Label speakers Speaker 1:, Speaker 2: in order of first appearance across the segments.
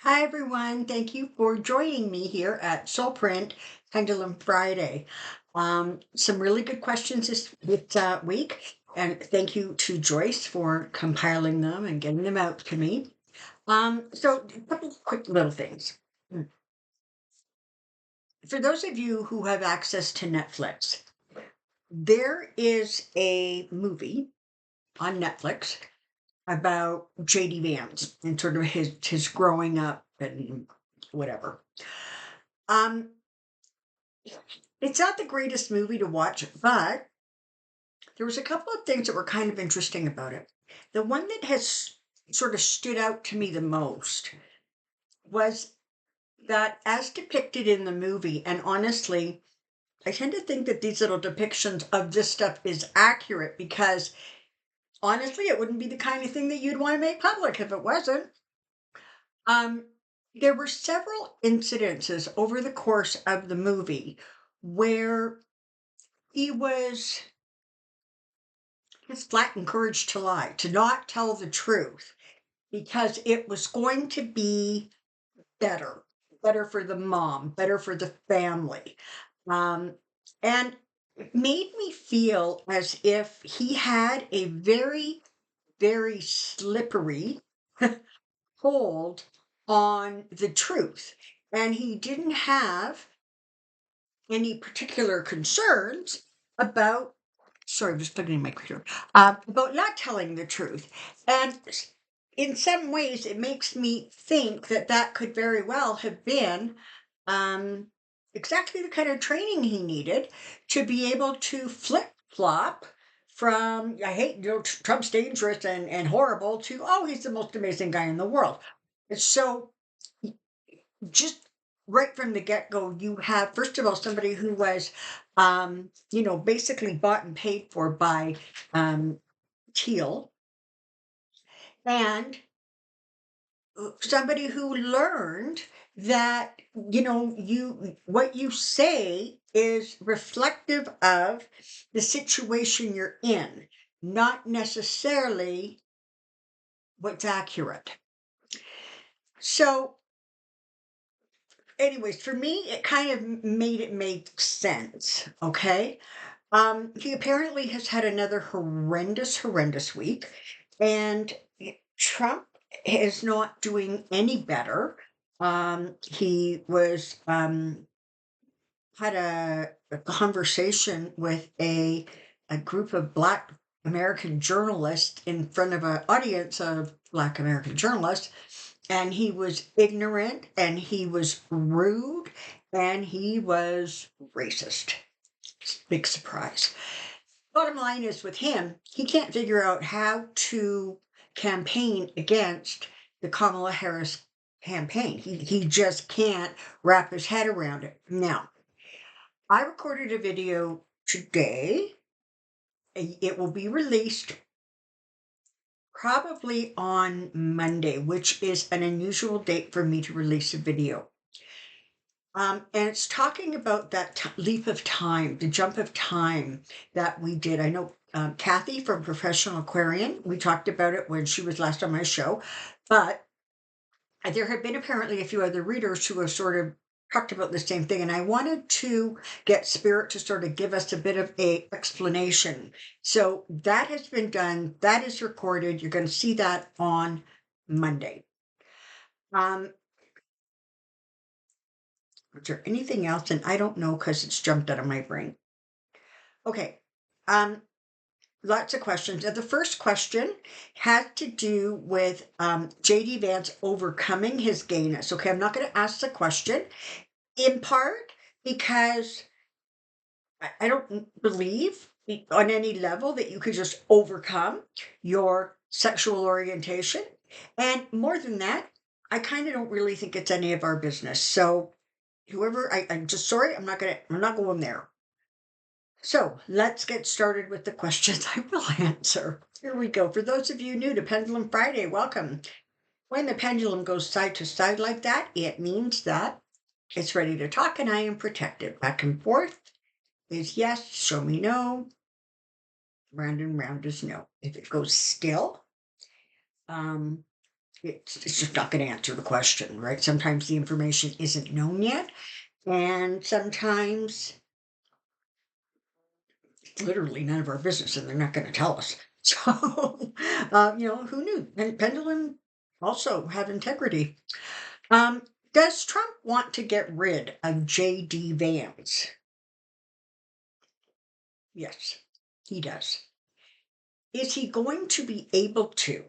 Speaker 1: Hi, everyone. Thank you for joining me here at Soulprint Pendulum Friday. Some really good questions this week, and thank you to Joyce for compiling them and getting them out to me. So, a couple of quick little things. Mm. For those of you who have access to Netflix, there is a movie on Netflix about JD Vance and sort of his growing up and whatever. Um, It's not the greatest movie to watch, but there was a couple of things that were kind of interesting about it. The one that has sort of stood out to me the most was that, as depicted in the movie, and honestly, I tend to think that these little depictions of this stuff is accurate because honestly, it wouldn't be the kind of thing that you'd want to make public if it wasn't. Um, there were several incidences over the course of the movie where he was his flat encouraged to lie, to not tell the truth, because it was going to be better, better for the mom, better for the family. Um, and it made me feel as if he had a very, very slippery hold on the truth. And he didn't have any particular concerns about sorry, I'm just plugging in my computer. About not telling the truth. And in some ways, it makes me think that that could very well have been um, exactly the kind of training he needed to be able to flip flop from, I hate, Trump's dangerous and horrible to, oh, he's the most amazing guy in the world. So just right from the get-go, you have, first of all, somebody who was, basically bought and paid for by Teal, and somebody who learned that, you what you say is reflective of the situation you're in, not necessarily what's accurate. So anyways, for me, it kind of made it make sense. Okay. He apparently has had another horrendous, horrendous week, and Trump is not doing any better. He was had a conversation with a group of Black American journalists in front of an audience of Black American journalists, and he was ignorant and he was rude and he was racist. Big surprise. Bottom line is with him, he can't figure out how to campaign against the Kamala Harris campaign. He just can't wrap his head around it. Now, I recorded a video today. It will be released probably on Monday, which is an unusual date for me to release a video. And it's talking about that leap of time, the jump of time that we did. I know Kathy from Professional Aquarian, we talked about it when she was last on my show, but there have been apparently a few other readers who have sort of talked about the same thing. And I wanted to get Spirit to sort of give us a bit of a explanation. So that has been done. That is recorded. You're going to see that on Monday. Um, is there anything else? And I don't know because it's jumped out of my brain. Okay. Um, Lots of questions. Now, the first question had to do with JD Vance overcoming his gayness. Okay, I'm not going to ask the question in part because I don't believe on any level that you could just overcome your sexual orientation. And more than that, I kind of don't really think it's any of our business. So whoever I'm just sorry, I'm not going there. So let's get started with the questions I will answer. Here we go. For those of you new to Pendulum Friday, welcome. When the pendulum goes side to side like that, it means that it's ready to talk and I am protected. Back and forth is yes, show me no. Round and round is no. If it goes still, um, it's just not going to answer the question, right? Sometimes the information isn't known yet, and sometimes it's literally none of our business, and they're not going to tell us. So, who knew? And pendulum also have integrity. Um, does Trump want to get rid of JD Vance? Yes, he does. Is he going to be able to?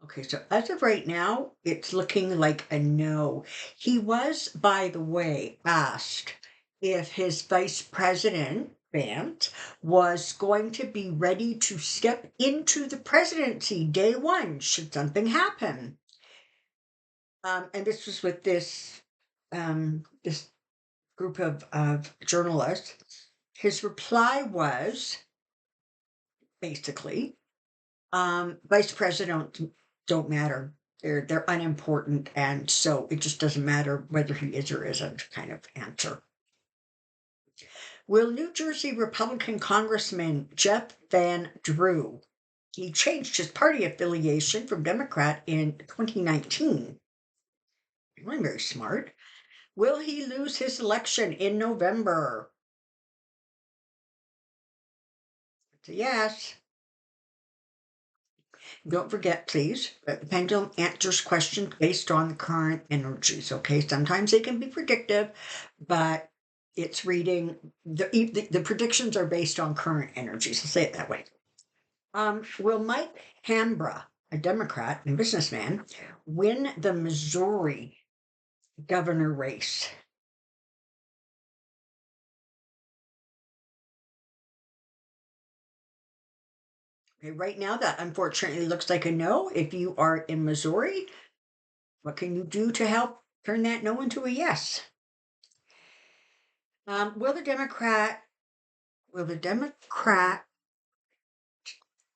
Speaker 1: Okay, so as of right now, it's looking like a no. He was, by the way, asked if his vice president, Vance, was going to be ready to step into the presidency day one, should something happen. And this was with this group of journalists. His reply was basically, vice president don't matter. They're unimportant, and so it just doesn't matter whether he is or isn't, kind of answer. Will New Jersey Republican Congressman Jeff Van Drew, he changed his party affiliation from Democrat in 2019. Really very smart. Will he lose his election in November? It's a yes. Don't forget, please, that the pendulum answers questions based on the current energies. Okay, sometimes they can be predictive, but it's reading the predictions are based on current energies. I'll say it that way. Will Mike Hambra, a Democrat and businessman, win the Missouri governor race? Okay, right now that unfortunately looks like a no. If you are in Missouri, what can you do to help turn that no into a yes? Will the Democrat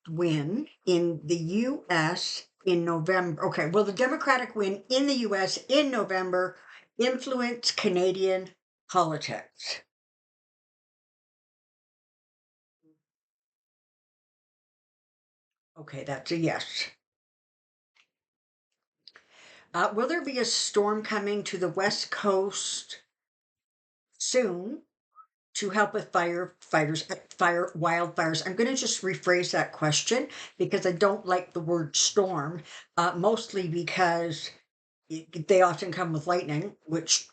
Speaker 1: win in the U.S. in November? Okay, will the Democratic win in the U.S. in November influence Canadian politics? Okay, that's a yes. Will there be a storm coming to the West Coast soon to help with wildfires? I'm going to just rephrase that question because I don't like the word storm, mostly because they often come with lightning, which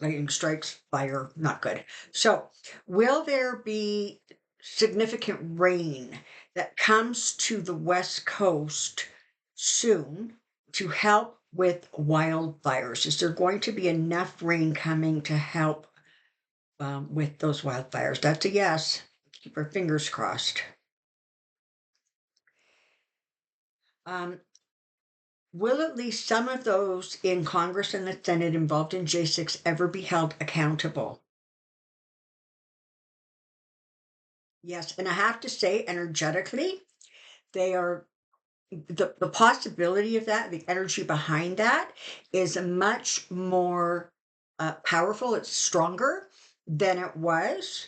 Speaker 1: lightning strikes, fire, not good. So, will there be significant rain that comes to the West Coast soon to help with wildfires? Is there going to be enough rain coming to help with those wildfires? That's a yes. Keep our fingers crossed. Um, will at least some of those in Congress and the Senate involved in J6 ever be held accountable? Yes, and I have to say, energetically, they are the possibility of that, the energy behind that is much more powerful. It's stronger than it was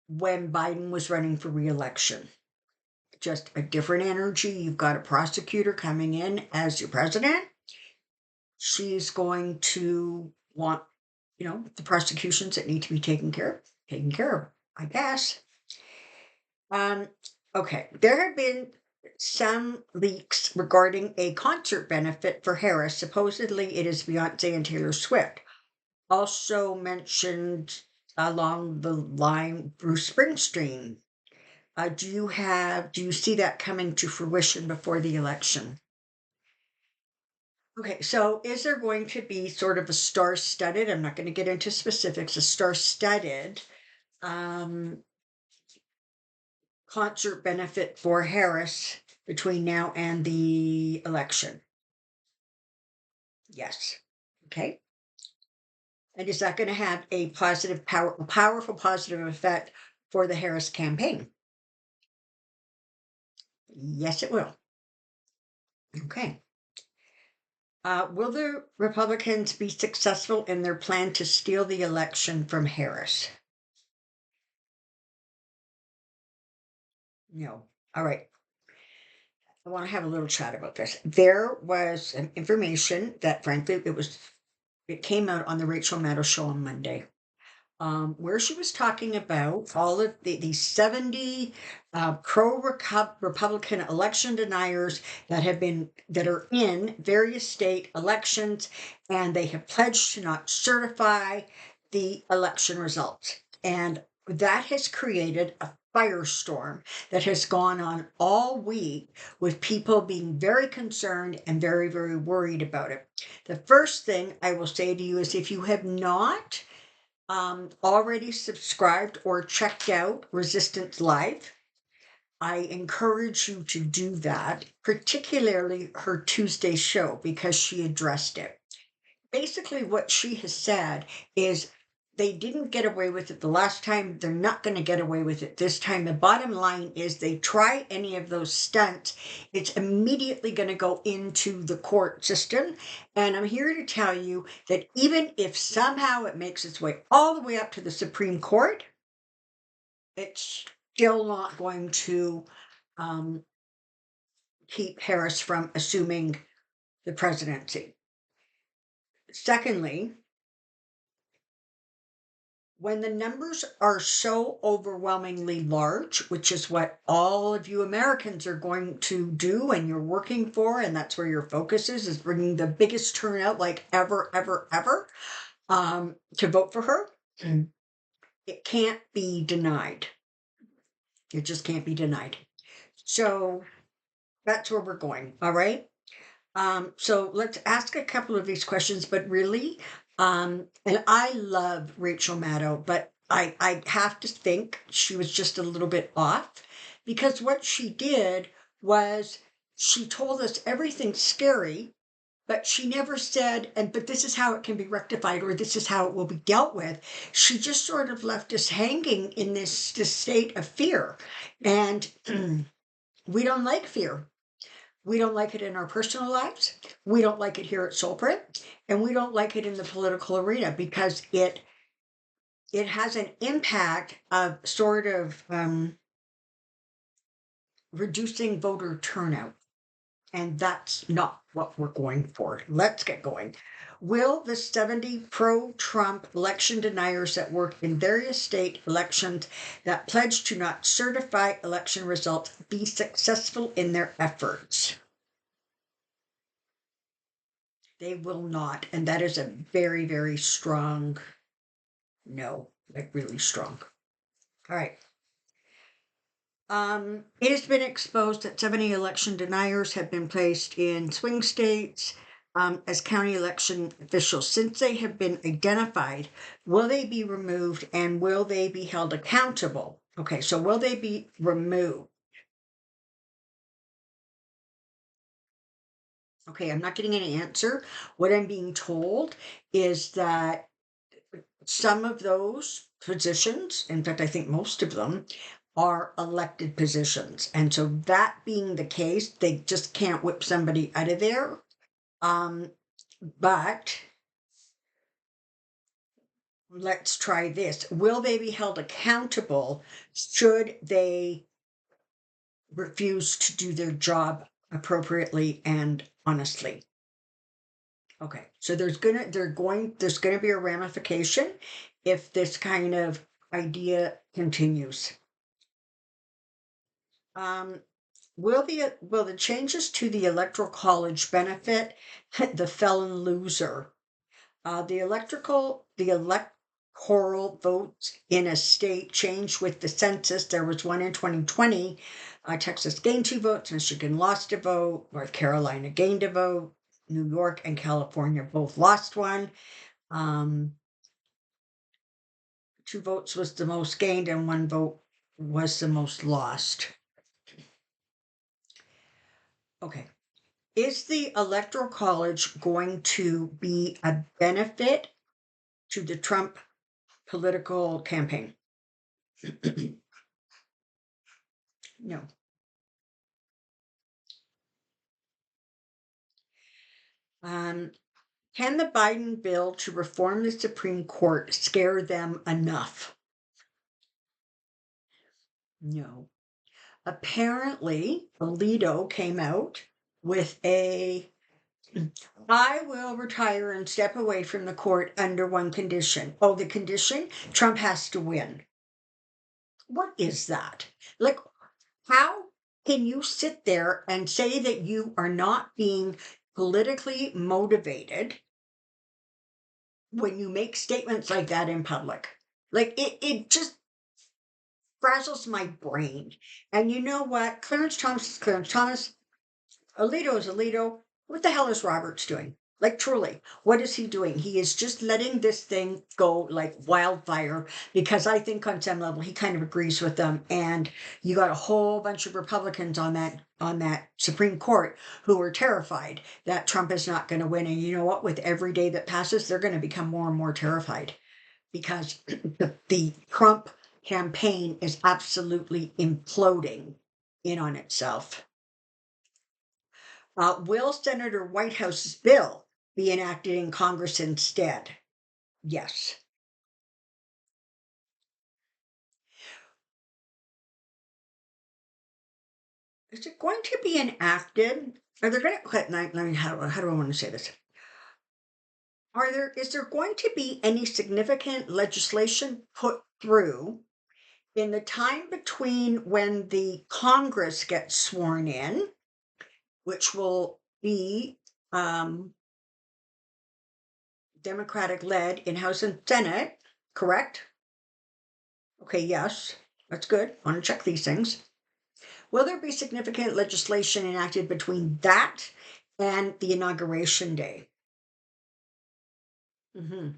Speaker 1: when Biden was running for reelection. Just a different energy. You've got a prosecutor coming in as your president. She's going to want, the prosecutions that need to be taken care of, I guess. Um, okay, there have been some leaks regarding a concert benefit for Harris. Supposedly, it is Beyonce and Taylor Swift. Also mentioned along the line Bruce Springsteen. Do you see that coming to fruition before the election? Okay, so is there going to be sort of a star-studded, I'm not going to get into specifics, a star-studded um, concert benefit for Harris between now and the election? Yes. Okay. And is that going to have a powerful positive effect for the Harris campaign? Yes, it will. Okay. Will the Republicans be successful in their plan to steal the election from Harris? No. All right. I want to have a little chat about this. There was some information that, frankly, it came out on the Rachel Maddow show on Monday, where she was talking about all of these 70 Republican election deniers that are in various state elections, and they have pledged to not certify the election results. And that has created a firestorm that has gone on all week, with people being very concerned and very, very worried about it. The first thing I will say to you is, if you have not already subscribed or checked out Resistance Live, I encourage you to do that, particularly her Tuesday show, because she addressed it. Basically, what she has said is, they didn't get away with it the last time. They're not going to get away with it this time. The bottom line is, they try any of those stunts, it's immediately going to go into the court system. And I'm here to tell you that even if somehow it makes its way all the way up to the Supreme Court, it's still not going to keep Harris from assuming the presidency. Secondly, when the numbers are so overwhelmingly large, which is what all of you Americans are going to do and you're working for, and that's where your focus is bringing the biggest turnout like ever, ever, ever, to vote for her, it can't be denied. It just can't be denied. So that's where we're going. All right. So let's ask a couple of these questions, but really, and I love Rachel Maddow, but I have to think she was just a little bit off, because what she did was, she told us everything's scary, but she never said, but this is how it can be rectified, or this is how it will be dealt with. She just sort of left us hanging in this state of fear. And we don't like fear. We don't like it in our personal lives. We don't like it here at Soulprint, and we don't like it in the political arena, because it has an impact of sort of reducing voter turnout, and that's not what we're going for. Let's get going. Will the 70 pro-Trump election deniers that work in various state elections that pledge to not certify election results be successful in their efforts? They will not. And that is a very, very strong no, like really strong. All right. It has been exposed that 70 election deniers have been placed in swing states as county election officials. Since they have been identified, will they be removed, and will they be held accountable? Okay, so will they be removed? Okay, I'm not getting an answer. What I'm being told is that some of those positions, in fact, I think most of them, are elected positions. And so, that being the case, they just can't whip somebody out of there. But let's try this. Will they be held accountable should they refuse to do their job appropriately and honestly? Okay, so there's gonna be a ramification if this kind of idea continues. Will the changes to the Electoral College benefit the felon loser? The electoral votes in a state changed with the census. There was one in 2020. Texas gained 2 votes, Michigan lost a vote, North Carolina gained a vote, New York and California both lost one. 2 votes was the most gained, and 1 vote was the most lost. Okay. Is the Electoral College going to be a benefit to the Trump political campaign? No. Can the Biden bill to reform the Supreme Court scare them enough? No. Apparently, Alito came out with I will retire and step away from the court under one condition. Oh, the condition? Trump has to win. What is that? Like, how can you sit there and say that you are not being politically motivated when you make statements like that in public? Like, it just frazzles my brain. And you know what? Clarence Thomas is Clarence Thomas. Alito is Alito. What the hell is Roberts doing? Like, truly, what is he doing? He is just letting this thing go like wildfire because I think on some level he kind of agrees with them. And you got a whole bunch of Republicans on that Supreme Court who are terrified that Trump is not going to win. And you know what? With every day that passes, they're going to become more and more terrified because the Trump campaign is absolutely imploding in on itself. Will Senator Whitehouse's bill be enacted in Congress instead? Yes. Is it going to be enacted? Are there going to let me how do I want to say this? Is there going to be any significant legislation put through in the time between when the Congress gets sworn in, which will be Democratic led in House and Senate, correct? Okay, yes, that's good. I want to check these things. Will there be significant legislation enacted between that and the inauguration day? Hmm.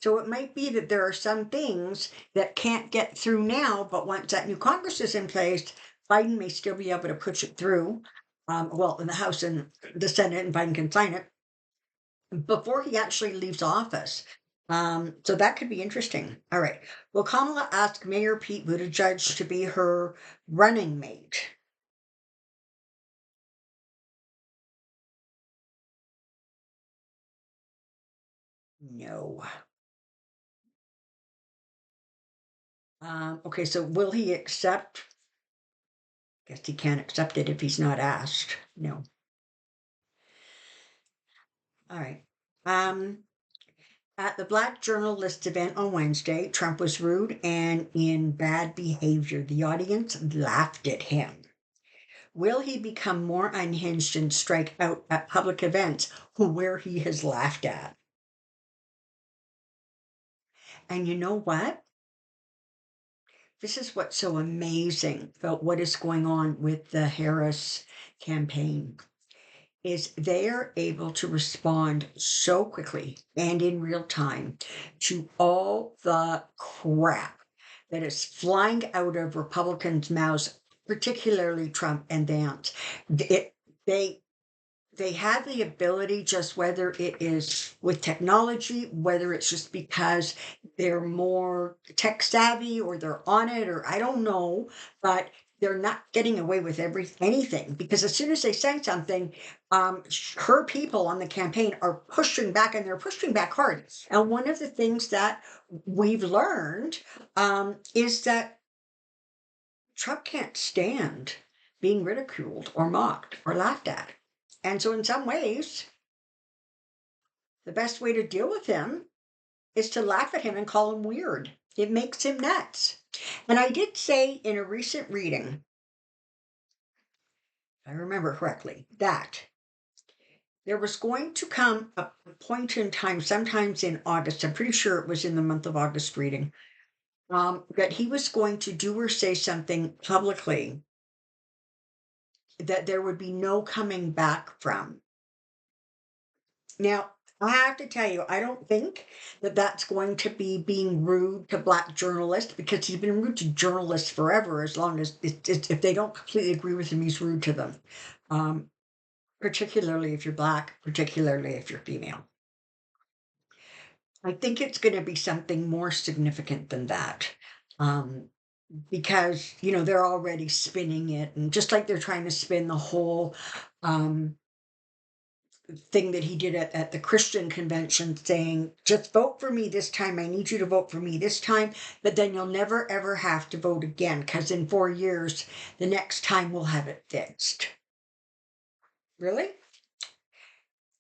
Speaker 1: So it might be that there are some things that can't get through now, but once that new Congress is in place, Biden may still be able to push it through. Well, in the House and the Senate, and Biden can sign it before he actually leaves office. So that could be interesting. All right. Will Kamala ask Mayor Pete Buttigieg to be her running mate? No. Okay, so will he accept? Guess he can't accept it if he's not asked. No. All right. Um, at the Black Journalist event on Wednesday, Trump was rude and in bad behavior. The audience laughed at him. Will he become more unhinged and strike out at public events where he has laughed at? And you know what? This is what's so amazing about what is going on with the Harris campaign is they are able to respond so quickly and in real time to all the crap that is flying out of Republicans' mouths, particularly Trump and Vance. It, they they have the ability, just whether it is with technology, whether it's just because they're more tech savvy or they're on it, or I don't know, but they're not getting away with anything because as soon as they say something, her people on the campaign are pushing back and they're pushing back hard. And one of the things that we've learned is that Trump can't stand being ridiculed or mocked or laughed at. And so, in some ways, the best way to deal with him is to laugh at him and call him weird. It makes him nuts. And I did say in a recent reading, if I remember correctly, that there was going to come a point in time, sometimes in August, I'm pretty sure it was in the month of August reading, that he was going to do or say something publicly that there would be no coming back from. Now, I have to tell you, I don't think that that's going to be being rude to Black journalists because he's been rude to journalists forever, as long as if they don't completely agree with him, he's rude to them. Um, Particularly if you're Black, particularly if you're female. I think it's going to be something more significant than that. Um, because, they're already spinning it, and just like they're trying to spin the whole thing that he did at the Christian convention saying, just vote for me this time. I need you to vote for me this time. But then you'll never, ever have to vote again because in 4 years, the next time we'll have it fixed. Really?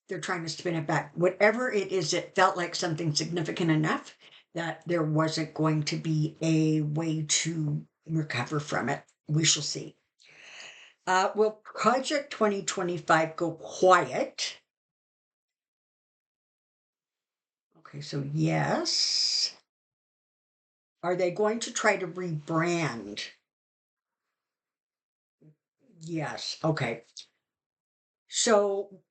Speaker 1: They're trying to spin it back. Whatever it is, it felt like something significant enough that there wasn't going to be a way to recover from it. We shall see. Will Project 2025 go quiet? Okay, so yes. Are they going to try to rebrand? Yes. Okay. So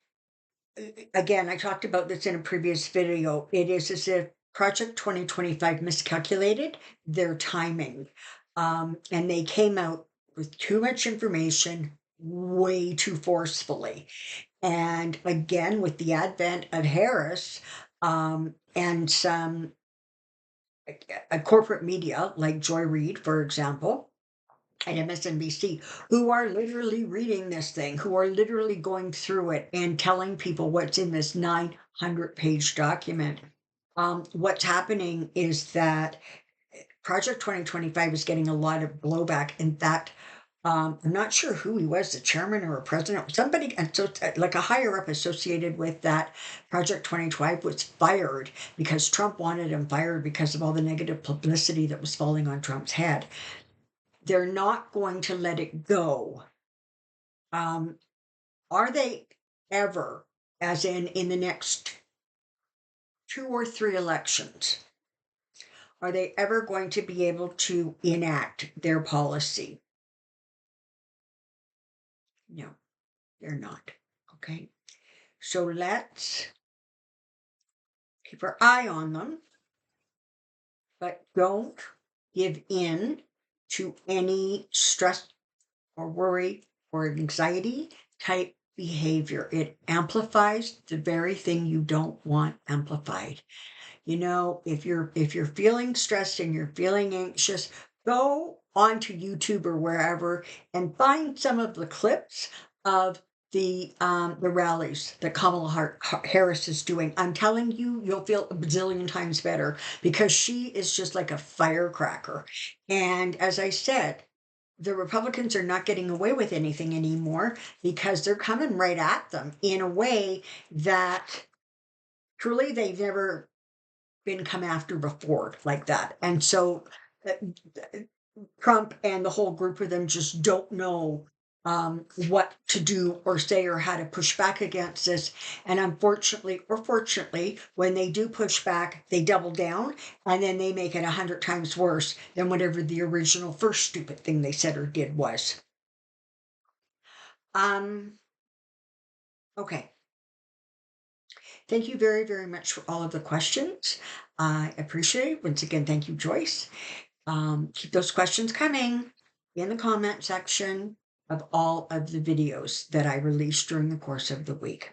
Speaker 1: again, I talked about this in a previous video. It is as if Project 2025 miscalculated their timing. And they came out with too much information way too forcefully. And again, with the advent of Harris and some corporate media like Joy Reid, for example, and MSNBC, who are literally reading this thing, who are literally going through it and telling people what's in this 900-page document. What's happening is that Project 2025 is getting a lot of blowback. In fact, I'm not sure who he was, the chairman or a president, somebody, and so like a higher up associated with that Project 2025 was fired because Trump wanted him fired because of all the negative publicity that was falling on Trump's head. They're not going to let it go. Are they ever, as in the next 2 or 3 elections, are they ever going to be able to enact their policy? No, they're not. Okay. So let's keep our eye on them, but don't give in to any stress or worry or anxiety type behavior. It amplifies the very thing you don't want amplified. You know, if you're feeling stressed and you're feeling anxious, go onto YouTube or wherever and find some of the clips of the rallies that Harris is doing. I'm telling you, you'll feel a bazillion times better because she is just like a firecracker. And as I said, the Republicans are not getting away with anything anymore because they're coming right at them in a way that truly they've never been come after before like that. And so uh, Trump and the whole group of them just don't know what to do or say or how to push back against this. And unfortunately or fortunately, when they do push back, they double down and then they make it 100 times worse than whatever the original first stupid thing they said or did was. Um, okay. Thank you very, very much for all of the questions. I appreciate it. Once again, thank you, Joyce. Keep those questions coming in the comment section of all of the videos that I release during the course of the week.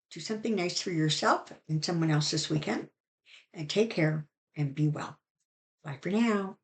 Speaker 1: Do something nice for yourself and someone else this weekend, and take care and be well. Bye for now.